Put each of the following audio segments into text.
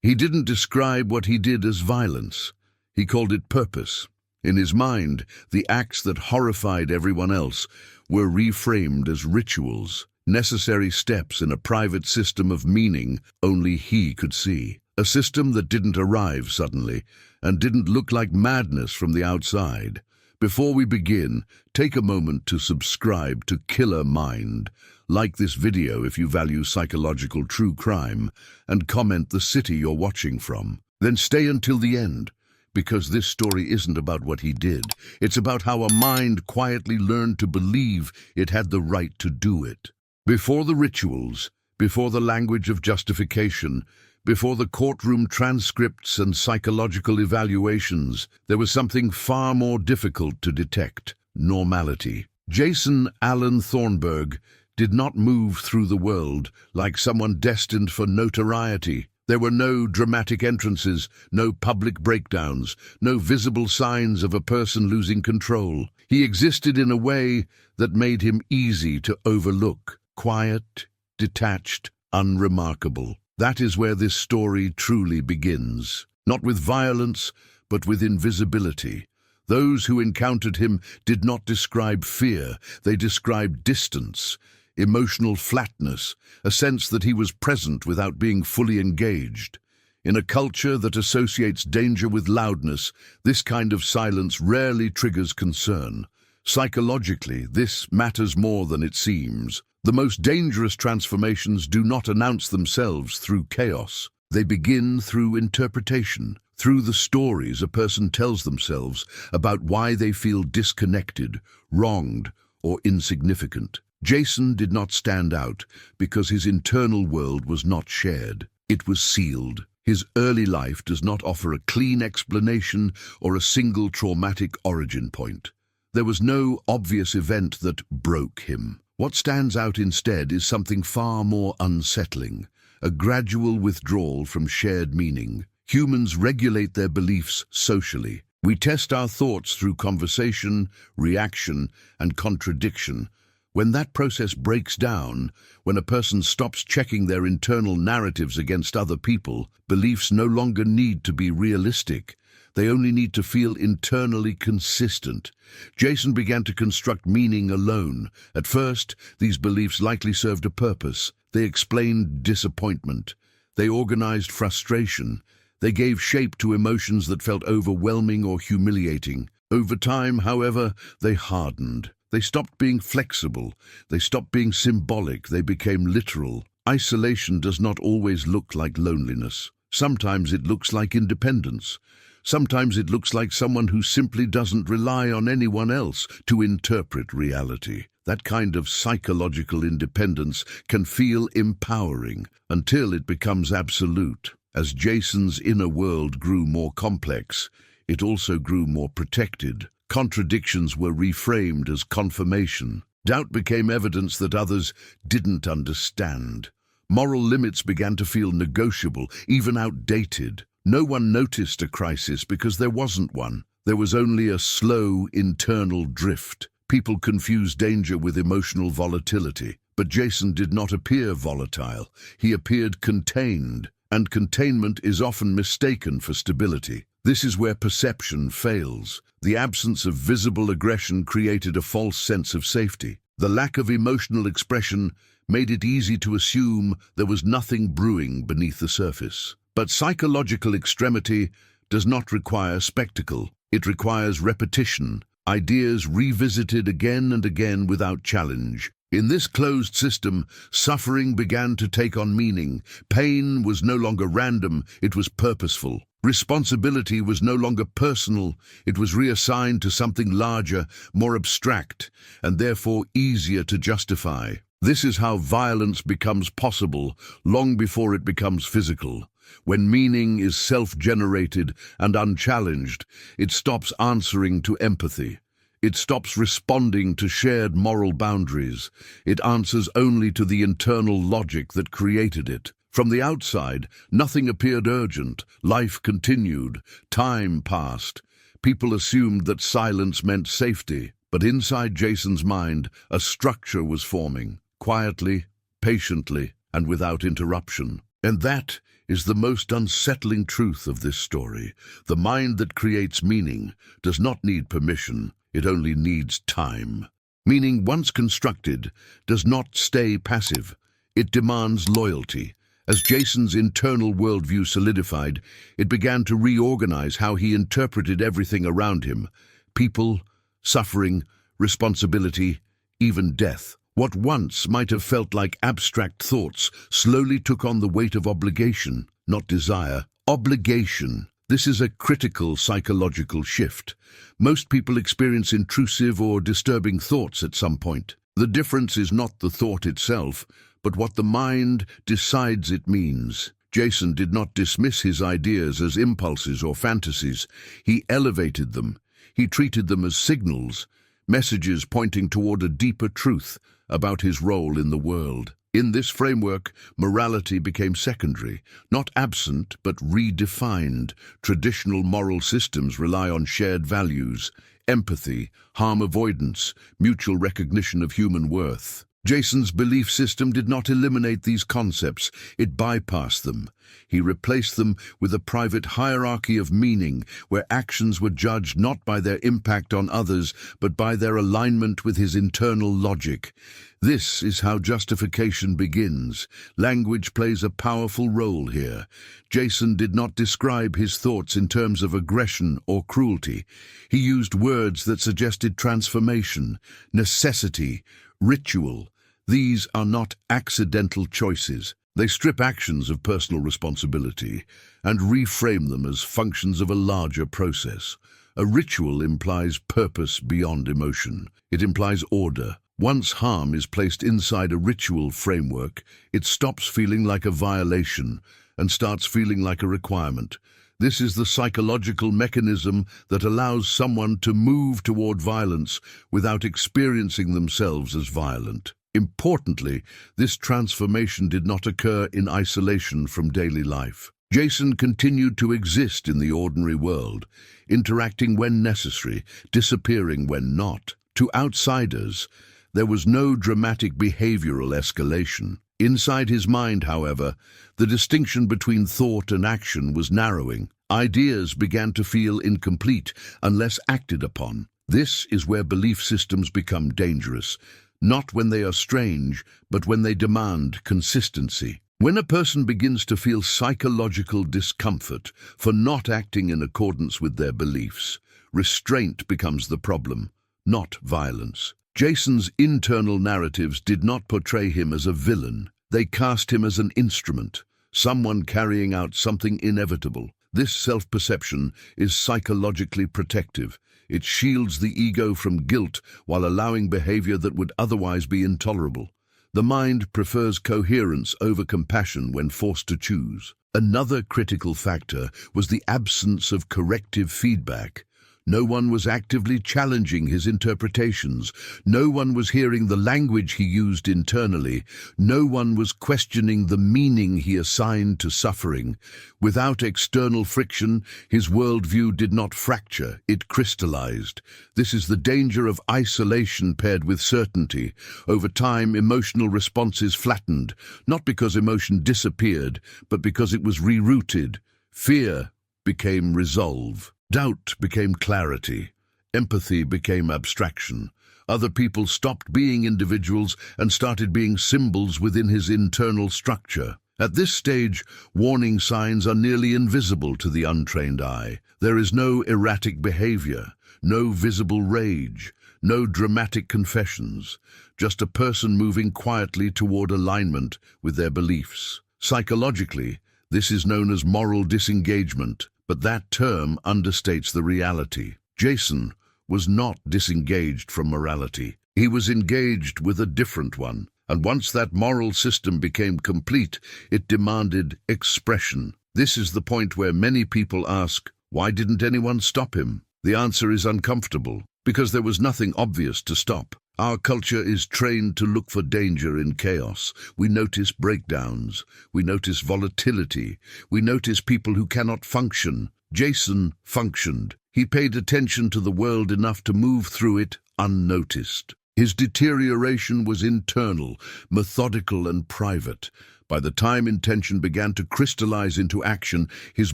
He didn't describe what he did as violence. He called it purpose. In his mind, the acts that horrified everyone else were reframed as rituals, necessary steps in a private system of meaning only he could see. A system that didn't arrive suddenly and didn't look like madness from the outside. Before we begin, take a moment to subscribe to Killer Mind. Like this video if you value psychological true crime, and comment the city you're watching from. Then stay until the end, because this story isn't about what he did. It's about how a mind quietly learned to believe it had the right to do it. Before the rituals, before the language of justification, before the courtroom transcripts and psychological evaluations, there was something far more difficult to detect: normality. Jason Alan Thornburg did not move through the world like someone destined for notoriety. There were no dramatic entrances, no public breakdowns, no visible signs of a person losing control. He existed in a way that made him easy to overlook: quiet, detached, unremarkable. That is where this story truly begins. Not with violence, but with invisibility. Those who encountered him did not describe fear, they described distance, emotional flatness, a sense that he was present without being fully engaged. In a culture that associates danger with loudness, this kind of silence rarely triggers concern. Psychologically, this matters more than it seems. The most dangerous transformations do not announce themselves through chaos. They begin through interpretation, through the stories a person tells themselves about why they feel disconnected, wronged, or insignificant. Jason did not stand out because his internal world was not shared. It was sealed. His early life does not offer a clean explanation or a single traumatic origin point. There was no obvious event that broke him. What stands out instead is something far more unsettling: a gradual withdrawal from shared meaning. Humans regulate their beliefs socially. We test our thoughts through conversation, reaction, and contradiction. When that process breaks down, when a person stops checking their internal narratives against other people, beliefs no longer need to be realistic. They only need to feel internally consistent. Jason began to construct meaning alone. At first, these beliefs likely served a purpose. They explained disappointment. They organized frustration. They gave shape to emotions that felt overwhelming or humiliating. Over time, however, they hardened. They stopped being flexible. They stopped being symbolic. They became literal. Isolation does not always look like loneliness. Sometimes it looks like independence. Sometimes it looks like someone who simply doesn't rely on anyone else to interpret reality. That kind of psychological independence can feel empowering until it becomes absolute. As Jason's inner world grew more complex, it also grew more protected. Contradictions were reframed as confirmation. Doubt became evidence that others didn't understand. Moral limits began to feel negotiable, even outdated. No one noticed a crisis because there wasn't one. There was only a slow internal drift. People confused danger with emotional volatility. But Jason did not appear volatile. He appeared contained, and containment is often mistaken for stability. This is where perception fails. The absence of visible aggression created a false sense of safety. The lack of emotional expression made it easy to assume there was nothing brewing beneath the surface. But psychological extremity does not require spectacle. It requires repetition, ideas revisited again and again without challenge. In this closed system, suffering began to take on meaning. Pain was no longer random, it was purposeful. Responsibility was no longer personal, it was reassigned to something larger, more abstract, and therefore easier to justify. This is how violence becomes possible, long before it becomes physical. When meaning is self-generated and unchallenged, it stops answering to empathy. It stops responding to shared moral boundaries. It answers only to the internal logic that created it. From the outside, nothing appeared urgent. Life continued. Time passed. People assumed that silence meant safety. But inside Jason's mind, a structure was forming, quietly, patiently, and without interruption. And that is the most unsettling truth of this story. The mind that creates meaning does not need permission, it only needs time. Meaning, once constructed, does not stay passive. It demands loyalty. As Jason's internal worldview solidified, it began to reorganize how he interpreted everything around him: people, suffering, responsibility, even death. What once might have felt like abstract thoughts slowly took on the weight of obligation, not desire. Obligation. This is a critical psychological shift. Most people experience intrusive or disturbing thoughts at some point. The difference is not the thought itself, but what the mind decides it means. Jason did not dismiss his ideas as impulses or fantasies. He elevated them. He treated them as signals, messages pointing toward a deeper truth about his role in the world. In this framework, morality became secondary, not absent but redefined. Traditional moral systems rely on shared values, empathy, harm avoidance, mutual recognition of human worth. Jason's belief system did not eliminate these concepts, it bypassed them. He replaced them with a private hierarchy of meaning, where actions were judged not by their impact on others, but by their alignment with his internal logic. This is how justification begins. Language plays a powerful role here. Jason did not describe his thoughts in terms of aggression or cruelty. He used words that suggested transformation, necessity, ritual. These are not accidental choices. They strip actions of personal responsibility and reframe them as functions of a larger process. A ritual implies purpose beyond emotion. It implies order. Once harm is placed inside a ritual framework, it stops feeling like a violation and starts feeling like a requirement. This is the psychological mechanism that allows someone to move toward violence without experiencing themselves as violent. Importantly, this transformation did not occur in isolation from daily life. Jason continued to exist in the ordinary world, interacting when necessary, disappearing when not. To outsiders, there was no dramatic behavioral escalation. Inside his mind, however, the distinction between thought and action was narrowing. Ideas began to feel incomplete unless acted upon. This is where belief systems become dangerous. Not when they are strange, but when they demand consistency. When a person begins to feel psychological discomfort for not acting in accordance with their beliefs, restraint becomes the problem, not violence. Jason's internal narratives did not portray him as a villain. They cast him as an instrument, someone carrying out something inevitable. This self-perception is psychologically protective. It shields the ego from guilt while allowing behavior that would otherwise be intolerable. The mind prefers coherence over compassion when forced to choose. Another critical factor was the absence of corrective feedback. No one was actively challenging his interpretations. No one was hearing the language he used internally. No one was questioning the meaning he assigned to suffering. Without external friction, his worldview did not fracture, it crystallized. This is the danger of isolation paired with certainty. Over time, emotional responses flattened, not because emotion disappeared, but because it was rerouted. Fear became resolve. Doubt became clarity. Empathy became abstraction. Other people stopped being individuals and started being symbols within his internal structure. At this stage, warning signs are nearly invisible to the untrained eye. There is no erratic behavior, no visible rage, no dramatic confessions, just a person moving quietly toward alignment with their beliefs. Psychologically, this is known as moral disengagement. But that term understates the reality. Jason was not disengaged from morality. He was engaged with a different one. And once that moral system became complete, it demanded expression. This is the point where many people ask, why didn't anyone stop him? The answer is uncomfortable, because there was nothing obvious to stop. Our culture is trained to look for danger in chaos. We notice breakdowns. We notice volatility. We notice people who cannot function. Jason functioned. He paid attention to the world enough to move through it unnoticed. His deterioration was internal, methodical and private. By the time intention began to crystallize into action, his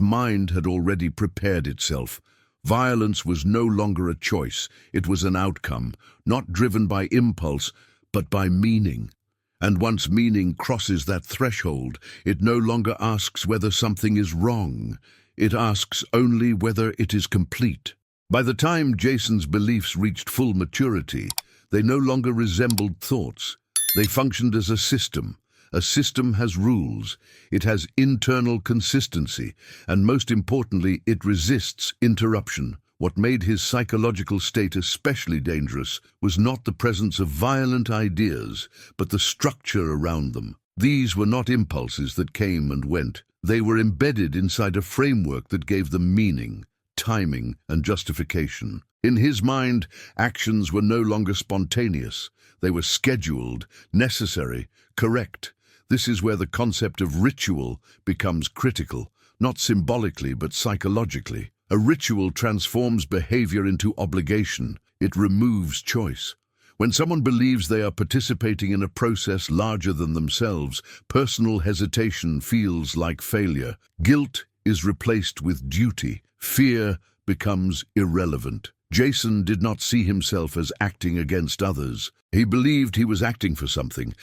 mind had already prepared itself. Violence was no longer a choice, it was an outcome, not driven by impulse, but by meaning. And once meaning crosses that threshold, it no longer asks whether something is wrong. It asks only whether it is complete. By the time Jason's beliefs reached full maturity, they no longer resembled thoughts. They functioned as a system. A system has rules, it has internal consistency, and most importantly, it resists interruption. What made his psychological state especially dangerous was not the presence of violent ideas, but the structure around them. These were not impulses that came and went. They were embedded inside a framework that gave them meaning, timing, and justification. In his mind, actions were no longer spontaneous. They were scheduled, necessary, correct. This is where the concept of ritual becomes critical, not symbolically but psychologically. A ritual transforms behavior into obligation. It removes choice. When someone believes they are participating in a process larger than themselves, personal hesitation feels like failure. Guilt is replaced with duty. Fear becomes irrelevant. Jason did not see himself as acting against others. He believed he was acting for something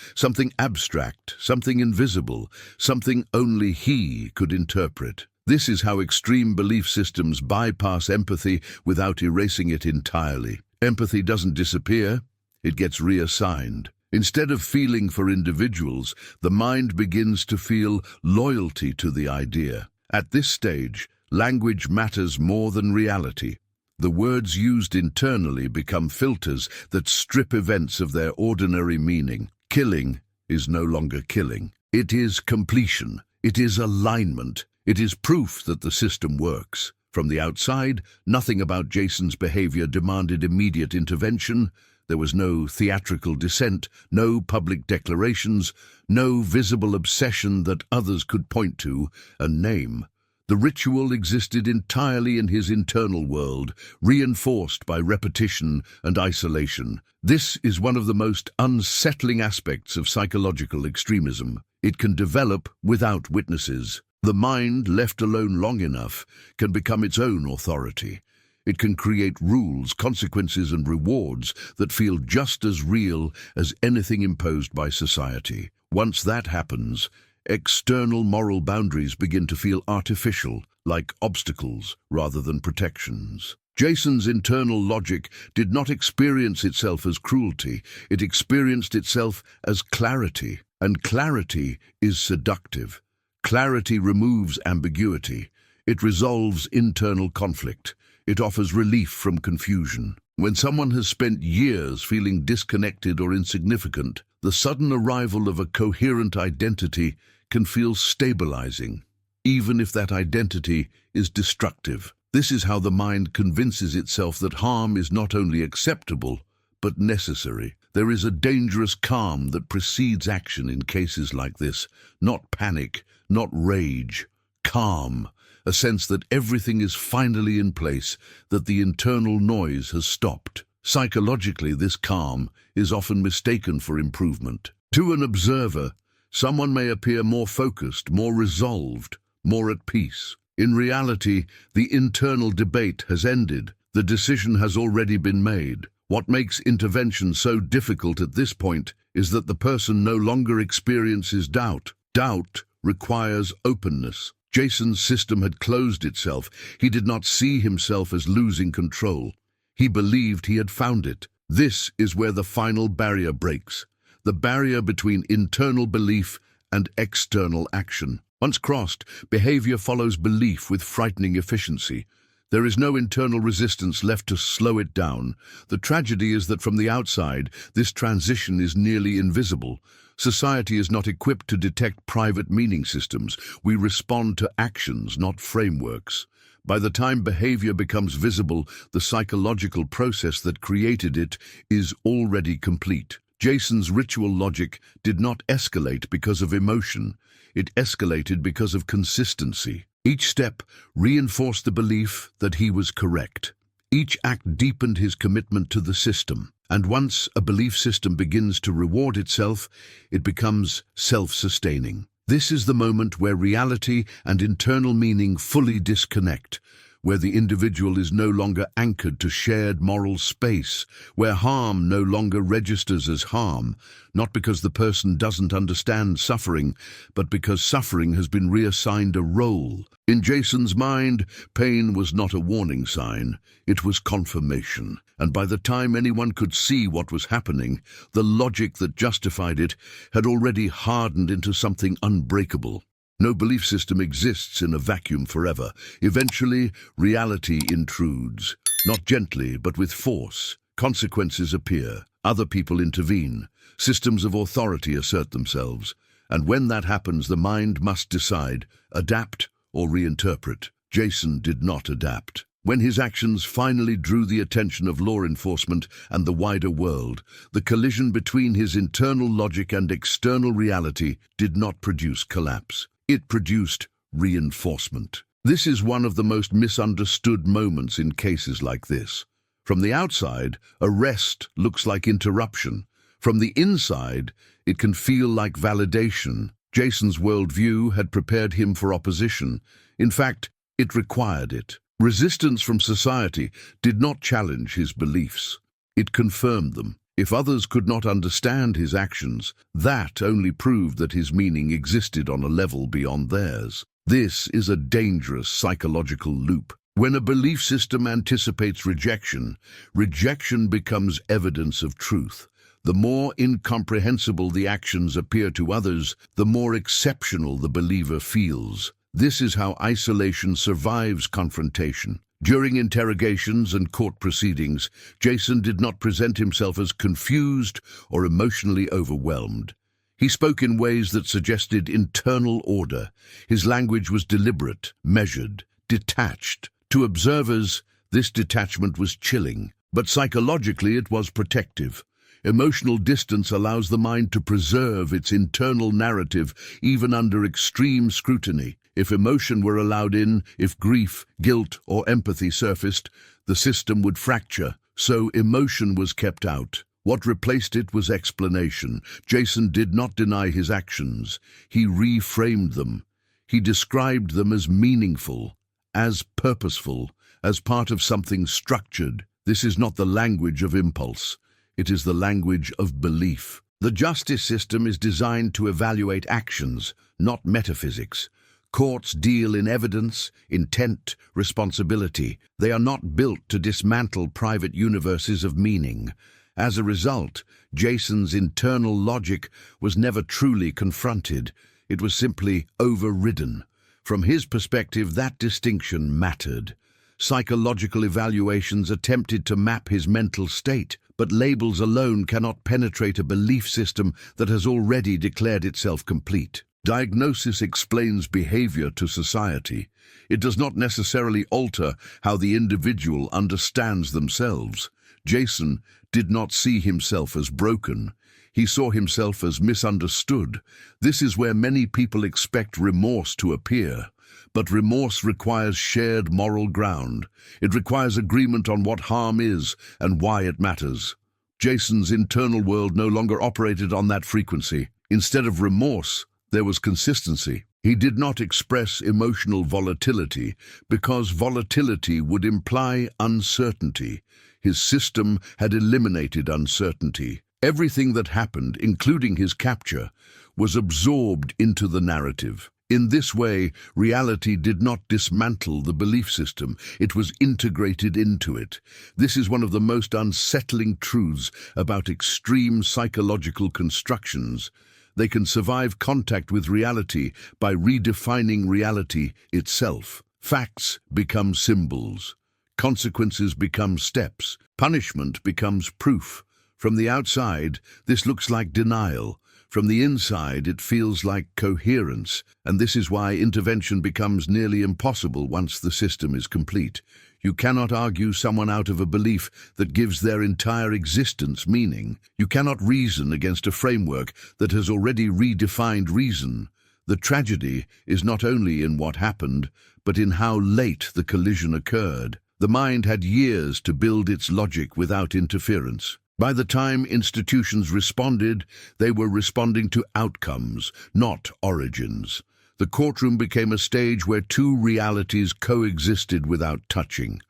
abstract, something invisible, something only he could interpret. This is how extreme belief systems bypass empathy without erasing it entirely. Empathy doesn't disappear, it gets reassigned. Instead of feeling for individuals, the mind begins to feel loyalty to the idea. At this stage, language matters more than reality. The words used internally become filters that strip events of their ordinary meaning. Killing is no longer killing. It is completion. It is alignment. It is proof that the system works. From the outside, nothing about Jason's behavior demanded immediate intervention. There was no theatrical dissent, no public declarations, no visible obsession that others could point to and name. The ritual existed entirely in his internal world, reinforced by repetition and isolation. This is one of the most unsettling aspects of psychological extremism. It can develop without witnesses. The mind, left alone long enough, can become its own authority. It can create rules, consequences, and rewards that feel just as real as anything imposed by society. Once that happens, external moral boundaries begin to feel artificial, like obstacles rather than protections. Jason's internal logic did not experience itself as cruelty, it experienced itself as clarity. And clarity is seductive. Clarity removes ambiguity. It resolves internal conflict. It offers relief from confusion. When someone has spent years feeling disconnected or insignificant, the sudden arrival of a coherent identity can feel stabilizing, even if that identity is destructive. This is how the mind convinces itself that harm is not only acceptable, but necessary. There is a dangerous calm that precedes action in cases like this. Not panic, not rage. Calm, a sense that everything is finally in place, that the internal noise has stopped. Psychologically, this calm is often mistaken for improvement. To an observer, someone may appear more focused, more resolved, more at peace. In reality, the internal debate has ended. The decision has already been made. What makes intervention so difficult at this point is that the person no longer experiences doubt. Doubt requires openness. Jason's system had closed itself. He did not see himself as losing control. He believed he had found it. This is where the final barrier breaks. The barrier between internal belief and external action. Once crossed, behavior follows belief with frightening efficiency. There is no internal resistance left to slow it down. The tragedy is that from the outside, this transition is nearly invisible. Society is not equipped to detect private meaning systems. We respond to actions, not frameworks. By the time behavior becomes visible, the psychological process that created it is already complete. Jason's ritual logic did not escalate because of emotion. It escalated because of consistency. Each step reinforced the belief that he was correct. Each act deepened his commitment to the system. And once a belief system begins to reward itself, it becomes self-sustaining. This is the moment where reality and internal meaning fully disconnect, where the individual is no longer anchored to shared moral space, where harm no longer registers as harm, not because the person doesn't understand suffering, but because suffering has been reassigned a role. In Jason's mind, pain was not a warning sign, it was confirmation. And by the time anyone could see what was happening, the logic that justified it had already hardened into something unbreakable. No belief system exists in a vacuum forever. Eventually, reality intrudes. Not gently, but with force. Consequences appear. Other people intervene. Systems of authority assert themselves. And when that happens, the mind must decide, adapt or reinterpret. Jason did not adapt. When his actions finally drew the attention of law enforcement and the wider world, the collision between his internal logic and external reality did not produce collapse. It produced reinforcement. This is one of the most misunderstood moments in cases like this. From the outside, arrest looks like interruption. From the inside, it can feel like validation. Jason's worldview had prepared him for opposition. In fact, it required it. Resistance from society did not challenge his beliefs. It confirmed them. If others could not understand his actions, that only proved that his meaning existed on a level beyond theirs. This is a dangerous psychological loop. When a belief system anticipates rejection, rejection becomes evidence of truth. The more incomprehensible the actions appear to others, the more exceptional the believer feels. This is how isolation survives confrontation. During interrogations and court proceedings, Jason did not present himself as confused or emotionally overwhelmed. He spoke in ways that suggested internal order. His language was deliberate, measured, detached. To observers, this detachment was chilling, but psychologically it was protective. Emotional distance allows the mind to preserve its internal narrative even under extreme scrutiny. If emotion were allowed in, if grief, guilt, or empathy surfaced, the system would fracture. So emotion was kept out. What replaced it was explanation. Jason did not deny his actions. He reframed them. He described them as meaningful, as purposeful, as part of something structured. This is not the language of impulse. It is the language of belief. The justice system is designed to evaluate actions, not metaphysics. Courts deal in evidence, intent, responsibility. They are not built to dismantle private universes of meaning. As a result, Jason's internal logic was never truly confronted. It was simply overridden. From his perspective, that distinction mattered. Psychological evaluations attempted to map his mental state, but labels alone cannot penetrate a belief system that has already declared itself complete. Diagnosis explains behavior to society. It does not necessarily alter how the individual understands themselves. Jason did not see himself as broken. He saw himself as misunderstood. This is where many people expect remorse to appear. But remorse requires shared moral ground. It requires agreement on what harm is and why it matters. Jason's internal world no longer operated on that frequency. Instead of remorse, there was consistency. He did not express emotional volatility because volatility would imply uncertainty. His system had eliminated uncertainty. Everything that happened, including his capture, was absorbed into the narrative. In this way, reality did not dismantle the belief system, it was integrated into it. This is one of the most unsettling truths about extreme psychological constructions. They can survive contact with reality by redefining reality itself. Facts become symbols. Consequences become steps. Punishment becomes proof. From the outside, this looks like denial. From the inside, it feels like coherence, and this is why intervention becomes nearly impossible once the system is complete. You cannot argue someone out of a belief that gives their entire existence meaning. You cannot reason against a framework that has already redefined reason. The tragedy is not only in what happened, but in how late the collision occurred. The mind had years to build its logic without interference. By the time institutions responded, they were responding to outcomes, not origins. The courtroom became a stage where two realities coexisted without touching.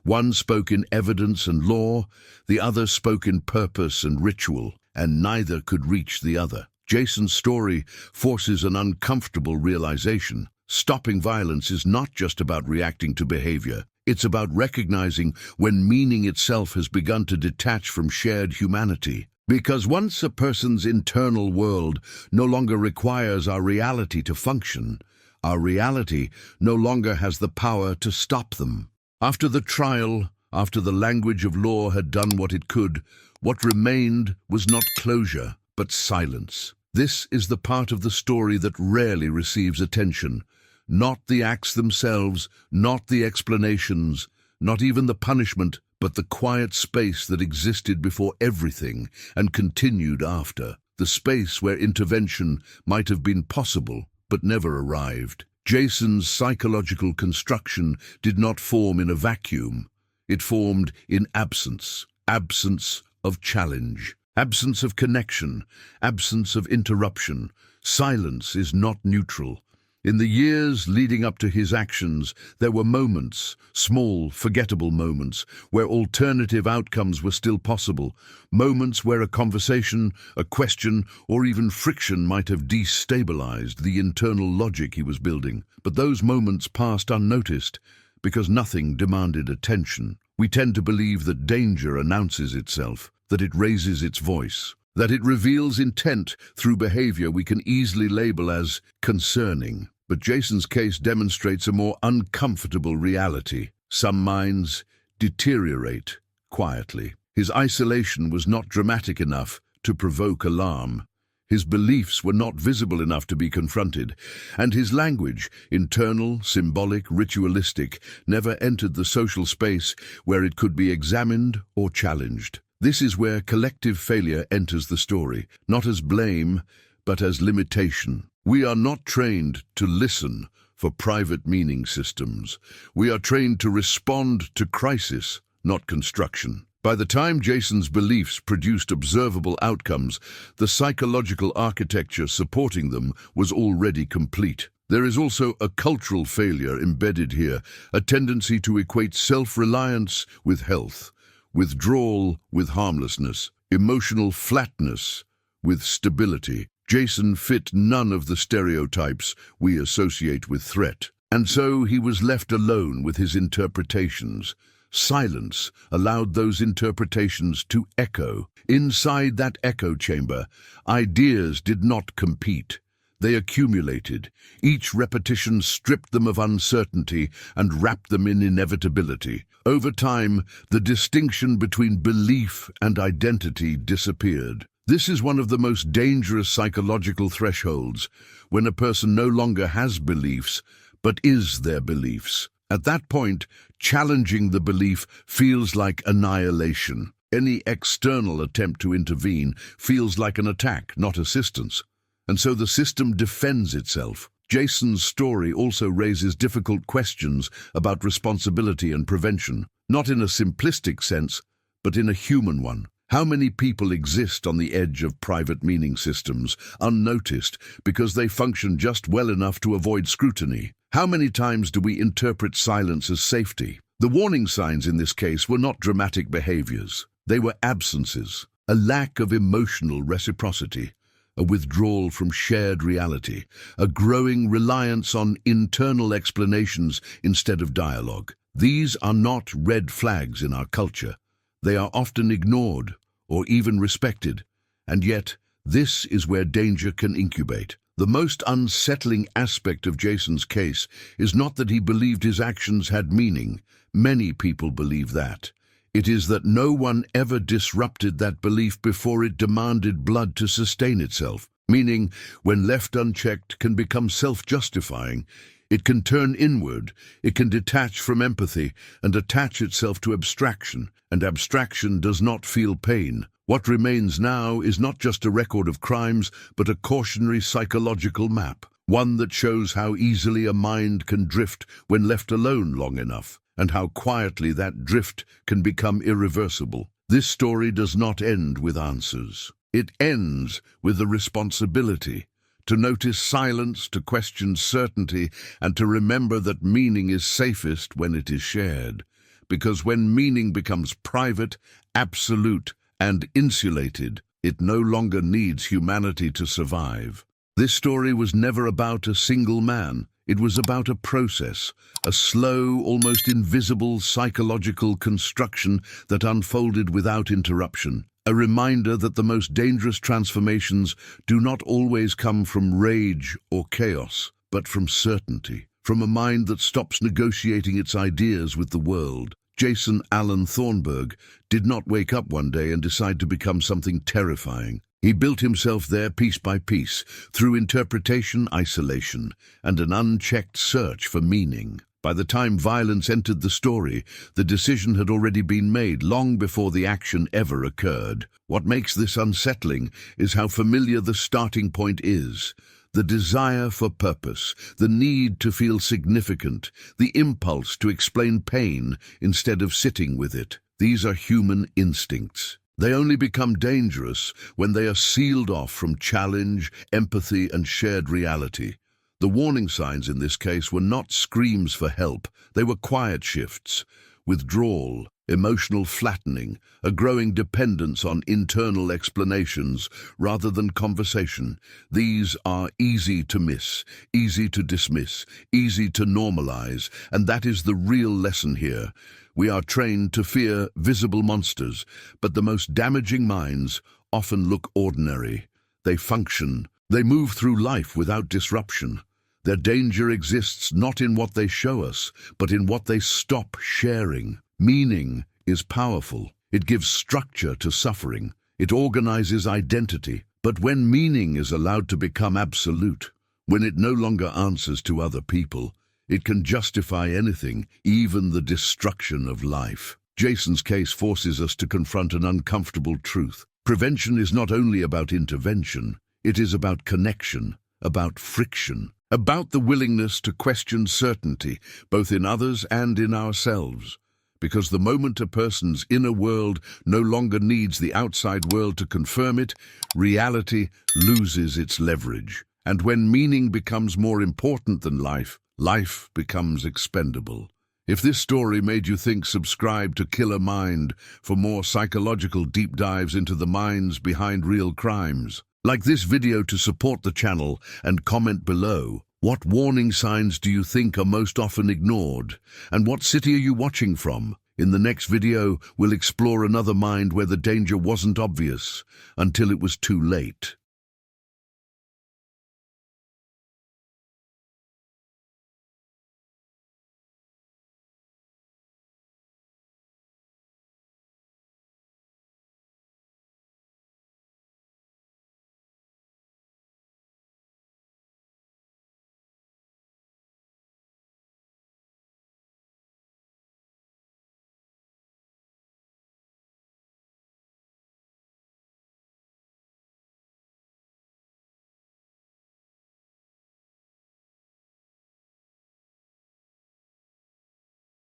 One spoke in evidence and law, the other spoke in purpose and ritual, and neither could reach the other. Jason's story forces an uncomfortable realization. Stopping violence is not just about reacting to behavior. It's about recognizing when meaning itself has begun to detach from shared humanity. Because once a person's internal world no longer requires our reality to function, our reality no longer has the power to stop them. After the trial, after the language of law had done what it could, what remained was not closure, but silence. This is the part of the story that rarely receives attention. Not the acts themselves, not the explanations, not even the punishment, but the quiet space that existed before everything and continued after. The space where intervention might have been possible, but never arrived. Jason's psychological construction did not form in a vacuum. It formed in absence. Absence of challenge. Absence of connection. Absence of interruption. Silence is not neutral. In the years leading up to his actions, there were moments, small, forgettable moments, where alternative outcomes were still possible, moments where a conversation, a question, or even friction might have destabilized the internal logic he was building. But those moments passed unnoticed, because nothing demanded attention. We tend to believe that danger announces itself, that it raises its voice, that it reveals intent through behavior we can easily label as concerning. But Jason's case demonstrates a more uncomfortable reality. Some minds deteriorate quietly. His isolation was not dramatic enough to provoke alarm. His beliefs were not visible enough to be confronted, and his language, internal, symbolic, ritualistic, never entered the social space where it could be examined or challenged. This is where collective failure enters the story, not as blame, but as limitation. We are not trained to listen for private meaning systems. We are trained to respond to crisis, not construction. By the time Jason's beliefs produced observable outcomes, the psychological architecture supporting them was already complete. There is also a cultural failure embedded here, a tendency to equate self-reliance with health, withdrawal with harmlessness, emotional flatness with stability. Jason fit none of the stereotypes we associate with threat, and so he was left alone with his interpretations. Silence allowed those interpretations to echo. Inside that echo chamber, ideas did not compete. They accumulated. Each repetition stripped them of uncertainty and wrapped them in inevitability. Over time, the distinction between belief and identity disappeared. This is one of the most dangerous psychological thresholds, when a person no longer has beliefs, but is their beliefs. At that point, challenging the belief feels like annihilation. Any external attempt to intervene feels like an attack, not assistance. And so the system defends itself. Jason's story also raises difficult questions about responsibility and prevention, not in a simplistic sense, but in a human one. How many people exist on the edge of private meaning systems, unnoticed, because they function just well enough to avoid scrutiny? How many times do we interpret silence as safety? The warning signs in this case were not dramatic behaviors. They were absences, a lack of emotional reciprocity, a withdrawal from shared reality, a growing reliance on internal explanations instead of dialogue. These are not red flags in our culture. They are often ignored or even respected, and yet this is where danger can incubate. The most unsettling aspect of Jason's case is not that he believed his actions had meaning. Many people believe that. It is that no one ever disrupted that belief before it demanded blood to sustain itself. Meaning, when left unchecked, can become self-justifying. It can turn inward, it can detach from empathy and attach itself to abstraction, and abstraction does not feel pain. What remains now is not just a record of crimes, but a cautionary psychological map. one that shows how easily a mind can drift when left alone long enough, and how quietly that drift can become irreversible. This story does not end with answers. It ends with the responsibility to notice silence, to question certainty, and to remember that meaning is safest when it is shared. Because when meaning becomes private, absolute, and insulated, it no longer needs humanity to survive. This story was never about a single man. It was about a process, a slow, almost invisible psychological construction that unfolded without interruption. A reminder that the most dangerous transformations do not always come from rage or chaos, but from certainty, from a mind that stops negotiating its ideas with the world. Jason Alan Thornburg did not wake up one day and decide to become something terrifying. He built himself there piece by piece, through interpretation, isolation, and an unchecked search for meaning. By the time violence entered the story, the decision had already been made long before the action ever occurred. What makes this unsettling is how familiar the starting point is. The desire for purpose, the need to feel significant, the impulse to explain pain instead of sitting with it. These are human instincts. They only become dangerous when they are sealed off from challenge, empathy, and shared reality. The warning signs in this case were not screams for help. They were quiet shifts, withdrawal, emotional flattening, a growing dependence on internal explanations rather than conversation. These are easy to miss, easy to dismiss, easy to normalize, and that is the real lesson here. We are trained to fear visible monsters, but the most damaging minds often look ordinary. They function. They move through life without disruption. Their danger exists not in what they show us, but in what they stop sharing. Meaning is powerful. It gives structure to suffering. It organizes identity. But when meaning is allowed to become absolute, when it no longer answers to other people, it can justify anything, even the destruction of life. Jason's case forces us to confront an uncomfortable truth. Prevention is not only about intervention, it is about connection, about friction, about the willingness to question certainty, both in others and in ourselves. Because the moment a person's inner world no longer needs the outside world to confirm it, reality loses its leverage. And when meaning becomes more important than life, life becomes expendable. If this story made you think, subscribe to Killer Mind for more psychological deep dives into the minds behind real crimes. Like this video to support the channel and comment below. What warning signs do you think are most often ignored? And what city are you watching from? In the next video, we'll explore another mind where the danger wasn't obvious until it was too late.